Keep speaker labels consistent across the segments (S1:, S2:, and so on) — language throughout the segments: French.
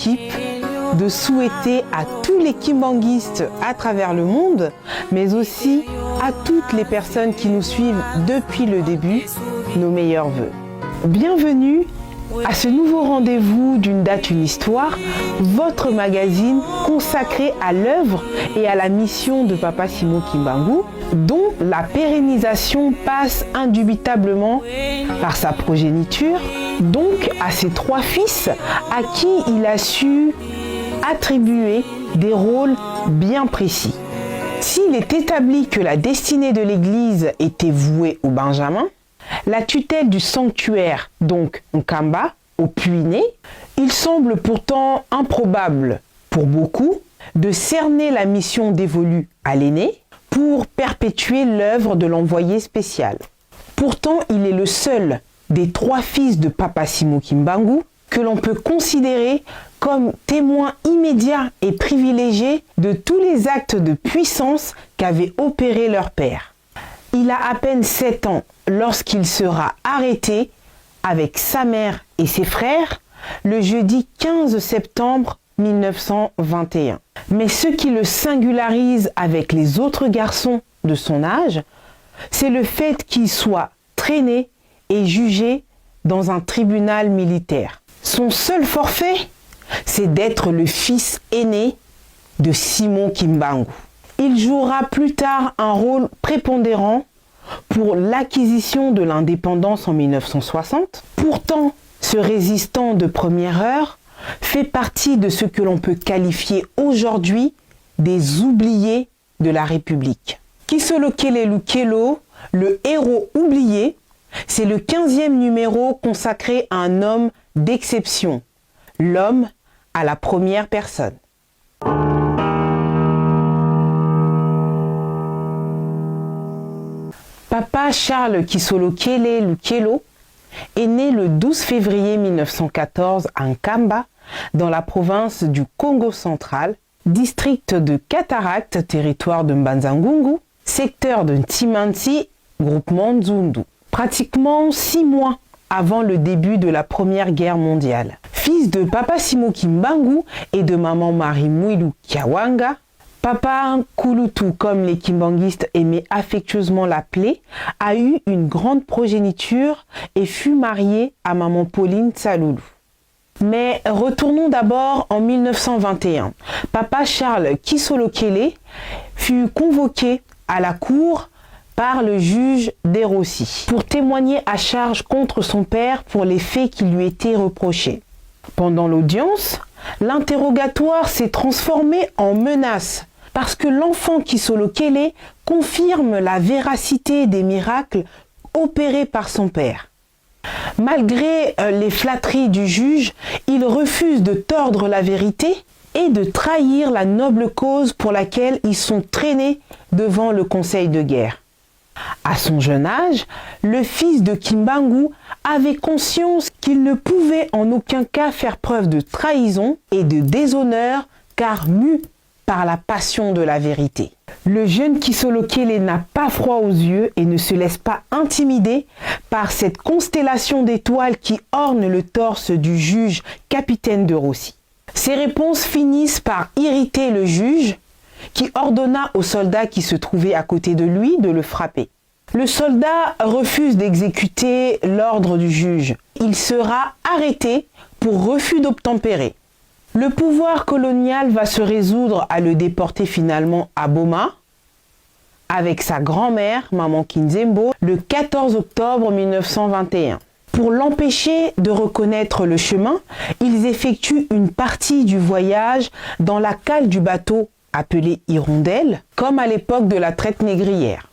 S1: équipe de souhaiter à tous les kimbanguistes à travers le monde, mais aussi à toutes les personnes qui nous suivent depuis le début, nos meilleurs vœux. Bienvenue à ce nouveau rendez-vous d'une date, une histoire, votre magazine consacré à l'œuvre et à la mission de Papa Simon Kimbangu, dont la pérennisation passe indubitablement par sa progéniture, donc à ses 3 fils à qui il a su attribuer des rôles bien précis. S'il est établi que la destinée de l'Église était vouée aux Benjamins, la tutelle du sanctuaire, donc Nkamba, au Puiné, il semble pourtant improbable pour beaucoup de cerner la mission dévolue à l'aîné pour perpétuer l'œuvre de l'envoyé spécial. Pourtant, il est le seul des 3 fils de Papa Simon Kimbangu que l'on peut considérer comme témoin immédiat et privilégié de tous les actes de puissance qu'avait opéré leur père. Il a à peine 7 ans lorsqu'il sera arrêté avec sa mère et ses frères le jeudi 15 septembre 1921. Mais ce qui le singularise avec les autres garçons de son âge, c'est le fait qu'il soit traîné et jugé dans un tribunal militaire. Son seul forfait, c'est d'être le fils aîné de Simon Kimbangu. Il jouera plus tard un rôle prépondérant pour l'acquisition de l'indépendance en 1960. Pourtant, ce résistant de première heure fait partie de ce que l'on peut qualifier aujourd'hui des oubliés de la République. Kisolokele Lukelo, le héros oublié, c'est le 15e numéro consacré à un homme d'exception, l'homme à la première personne. Papa Charles Kisolokele Lukelo est né le 12 février 1914 à Nkamba, dans la province du Congo central, district de Cataracte, territoire de Mbanza-Ngungu, secteur de Ntimansi, groupement Nzundu. Pratiquement 6 mois avant le début de la Première Guerre mondiale. Fils de Papa Simon Kimbangu et de maman Marie Mwilu Kiawanga, Papa Nkulutu, comme les kimbanguistes aimaient affectueusement l'appeler, a eu une grande progéniture et fut marié à maman Pauline Tsaloulou. Mais retournons d'abord en 1921. Papa Charles Kisolokele fut convoqué à la cour par le juge Derossi pour témoigner à charge contre son père pour les faits qui lui étaient reprochés. Pendant l'audience, l'interrogatoire s'est transformé en menace parce que l'enfant Kisolokele confirme la véracité des miracles opérés par son père. Malgré les flatteries du juge, il refuse de tordre la vérité et de trahir la noble cause pour laquelle ils sont traînés devant le conseil de guerre. À son jeune âge, le fils de Kimbangu avait conscience qu'il ne pouvait en aucun cas faire preuve de trahison et de déshonneur car mu par la passion de la vérité. Le jeune Kisolokele n'a pas froid aux yeux et ne se laisse pas intimider par cette constellation d'étoiles qui orne le torse du juge capitaine Derossi. Ses réponses finissent par irriter le juge qui ordonna au soldat qui se trouvait à côté de lui de le frapper. Le soldat refuse d'exécuter l'ordre du juge. Il sera arrêté pour refus d'obtempérer. Le pouvoir colonial va se résoudre à le déporter finalement à Boma avec sa grand-mère, Maman Kinzembo, le 14 octobre 1921. Pour l'empêcher de reconnaître le chemin, ils effectuent une partie du voyage dans la cale du bateau appelée Hirondelle, comme à l'époque de la traite négrière.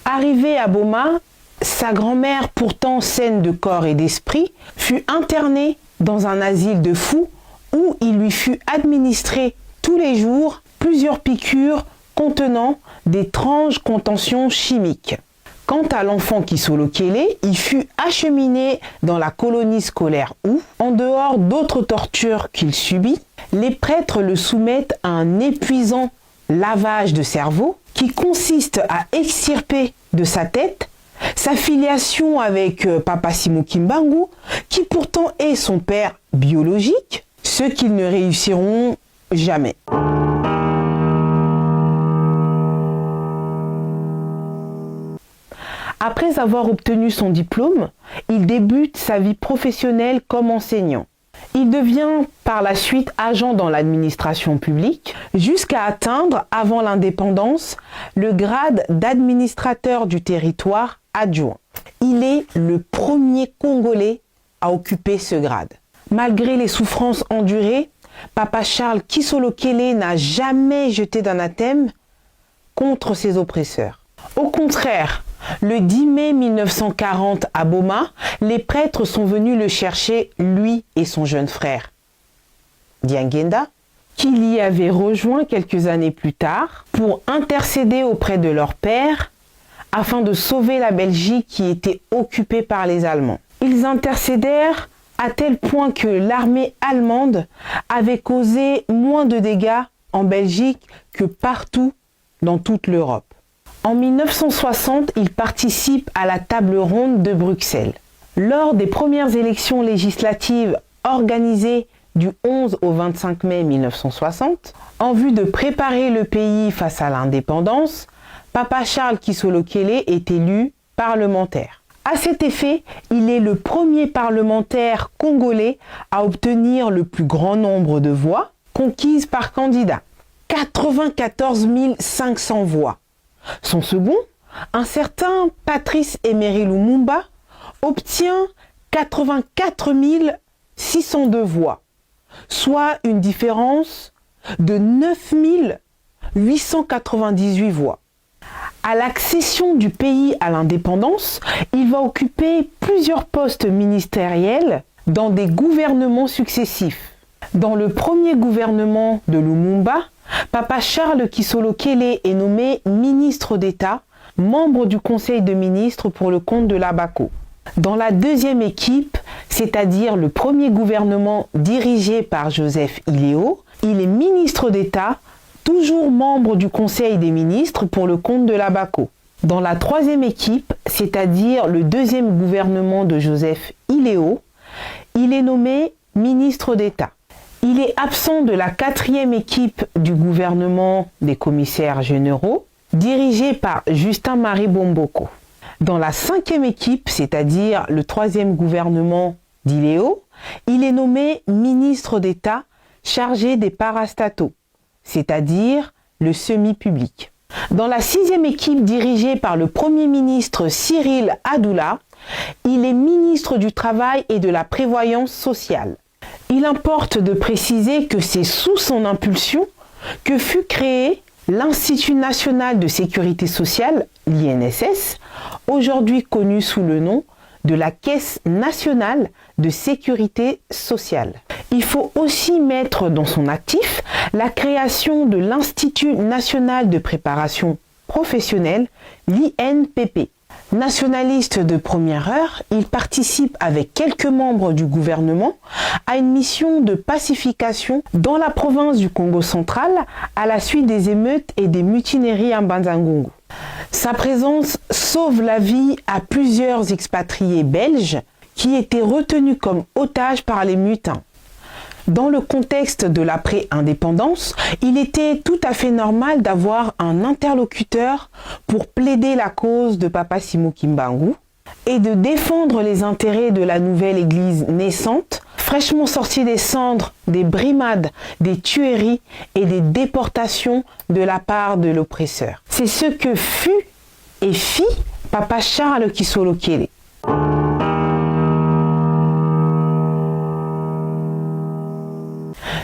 S1: Arrivé à Boma, sa grand-mère, pourtant saine de corps et d'esprit, fut internée dans un asile de fous où il lui fut administré tous les jours plusieurs piqûres contenant d'étranges contentions chimiques. Quant à l'enfant Kisolokele, il fut acheminé dans la colonie scolaire où, en dehors d'autres tortures qu'il subit, les prêtres le soumettent à un épuisant lavage de cerveau qui consiste à extirper de sa tête sa filiation avec Papa Simon Kimbangu, qui pourtant est son père biologique, ce qu'ils ne réussiront jamais. Après avoir obtenu son diplôme, il débute sa vie professionnelle comme enseignant. Il devient par la suite agent dans l'administration publique jusqu'à atteindre, avant l'indépendance, le grade d'administrateur du territoire adjoint. Il est le premier Congolais à occuper ce grade. Malgré les souffrances endurées, Papa Charles Kisolokele n'a jamais jeté d'anathème contre ses oppresseurs. Au contraire, le 10 mai 1940 à Boma, les prêtres sont venus le chercher, lui et son jeune frère, Diangenda, qu'il y avait rejoint quelques années plus tard pour intercéder auprès de leur père afin de sauver la Belgique qui était occupée par les Allemands. Ils intercédèrent à tel point que l'armée allemande avait causé moins de dégâts en Belgique que partout dans toute l'Europe. En 1960, il participe à la table ronde de Bruxelles. Lors des premières élections législatives organisées du 11 au 25 mai 1960, en vue de préparer le pays face à l'indépendance, Papa Charles Kisolokele est élu parlementaire. À cet effet, il est le premier parlementaire congolais à obtenir le plus grand nombre de voix conquises par candidat, 94 500 voix. Son second, un certain Patrice Emery Lumumba, obtient 84 602 voix, soit une différence de 9 898 voix. À l'accession du pays à l'indépendance, il va occuper plusieurs postes ministériels dans des gouvernements successifs. Dans le premier gouvernement de Lumumba, Papa Charles Kisolokele est nommé ministre d'État, membre du Conseil de ministres pour le compte de l'Abaco. Dans la deuxième équipe, c'est-à-dire le premier gouvernement dirigé par Joseph Iléo, il est ministre d'État, toujours membre du Conseil des ministres pour le compte de l'Abaco. Dans la troisième équipe, c'est-à-dire le deuxième gouvernement de Joseph Iléo, il est nommé ministre d'État. Il est absent de la quatrième équipe du gouvernement des commissaires généraux, dirigé par Justin-Marie Bomboko. Dans la cinquième équipe, c'est-à-dire le troisième gouvernement d'Iléo, il est nommé ministre d'État chargé des parastataux, c'est-à-dire le semi-public. Dans la sixième équipe dirigée par le Premier ministre Cyril Adoula, il est ministre du Travail et de la Prévoyance sociale. Il importe de préciser que c'est sous son impulsion que fut créé l'Institut national de sécurité sociale, l'INSS, aujourd'hui connu sous le nom de la Caisse nationale de sécurité sociale. Il faut aussi mettre dans son actif la création de l'Institut national de préparation professionnelle, l'INPP. Nationaliste de première heure, il participe avec quelques membres du gouvernement à une mission de pacification dans la province du Congo central à la suite des émeutes et des mutineries à Banzangongo. Sa présence sauve la vie à plusieurs expatriés belges qui étaient retenus comme otages par les mutins. Dans le contexte de l'après-indépendance, il était tout à fait normal d'avoir un interlocuteur pour plaider la cause de Papa Simon Kimbangu et de défendre les intérêts de la nouvelle église naissante, fraîchement sortie des cendres, des brimades, des tueries et des déportations de la part de l'oppresseur. C'est ce que fut et fit Papa Charles Kisolokele.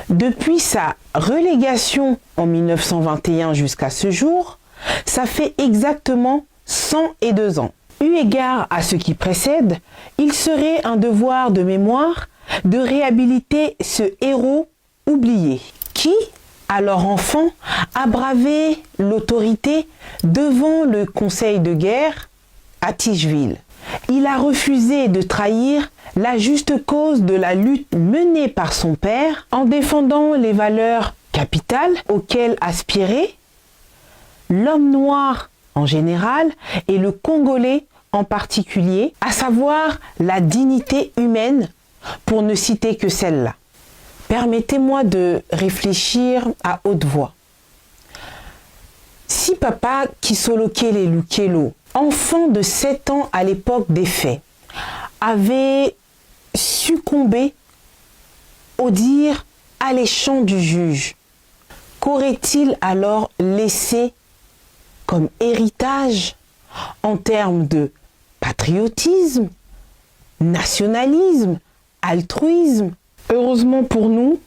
S1: Depuis sa relégation en 1921 jusqu'à ce jour, ça fait exactement 102 ans. Eu égard à ce qui précède, il serait un devoir de mémoire de réhabiliter ce héros oublié qui, alors enfant, a bravé l'autorité devant le conseil de guerre à Ticheville. Il a refusé de trahir la juste cause de la lutte menée par son père en défendant les valeurs capitales auxquelles aspirait l'homme noir en général et le Congolais en particulier, à savoir la dignité humaine, pour ne citer que celle-là. Permettez-moi de réfléchir à haute voix. Si Papa Kisolokele Lukelo, enfant de 7 ans à l'époque des faits, avait succombé au dire alléchant du juge, qu'aurait-il alors laissé comme héritage en termes de patriotisme, nationalisme, altruisme? Heureusement pour nous,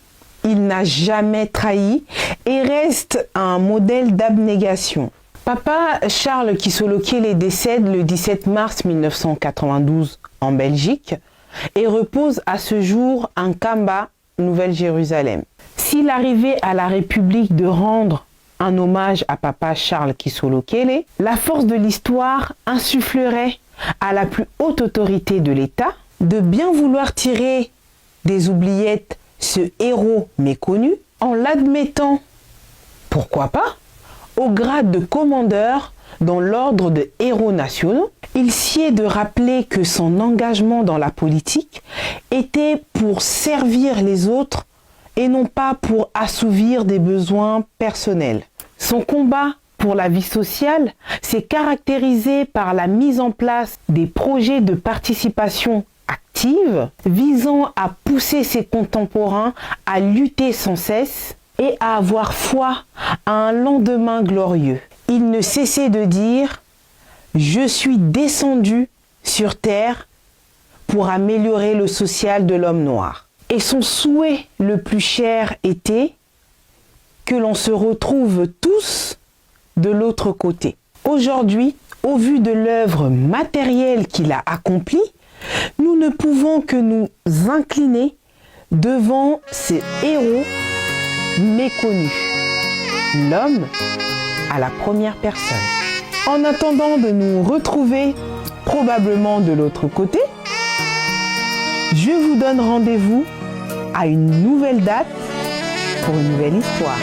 S1: il n'a jamais trahi et reste un modèle d'abnégation. Papa Charles Kisolokele décède le 17 mars 1992 en Belgique et repose à ce jour en Kamba, Nouvelle-Jérusalem. S'il arrivait à la République de rendre un hommage à Papa Charles Kisolokele, la force de l'histoire insufflerait à la plus haute autorité de l'État de bien vouloir tirer des oubliettes ce héros méconnu en l'admettant, pourquoi pas, au grade de commandeur dans l'ordre de héros nationaux. Il sied de rappeler que son engagement dans la politique était pour servir les autres et non pas pour assouvir des besoins personnels. Son combat pour la vie sociale s'est caractérisé par la mise en place des projets de participation active visant à pousser ses contemporains à lutter sans cesse et à avoir foi à un lendemain glorieux. Il ne cessait de dire « Je suis descendu sur terre pour améliorer le social de l'homme noir ». Et son souhait le plus cher était que l'on se retrouve tous de l'autre côté. Aujourd'hui, au vu de l'œuvre matérielle qu'il a accomplie, nous ne pouvons que nous incliner devant ces héros méconnus. L'homme à la première personne. En attendant de nous retrouver probablement de l'autre côté, je vous donne rendez-vous à une nouvelle date pour une nouvelle histoire.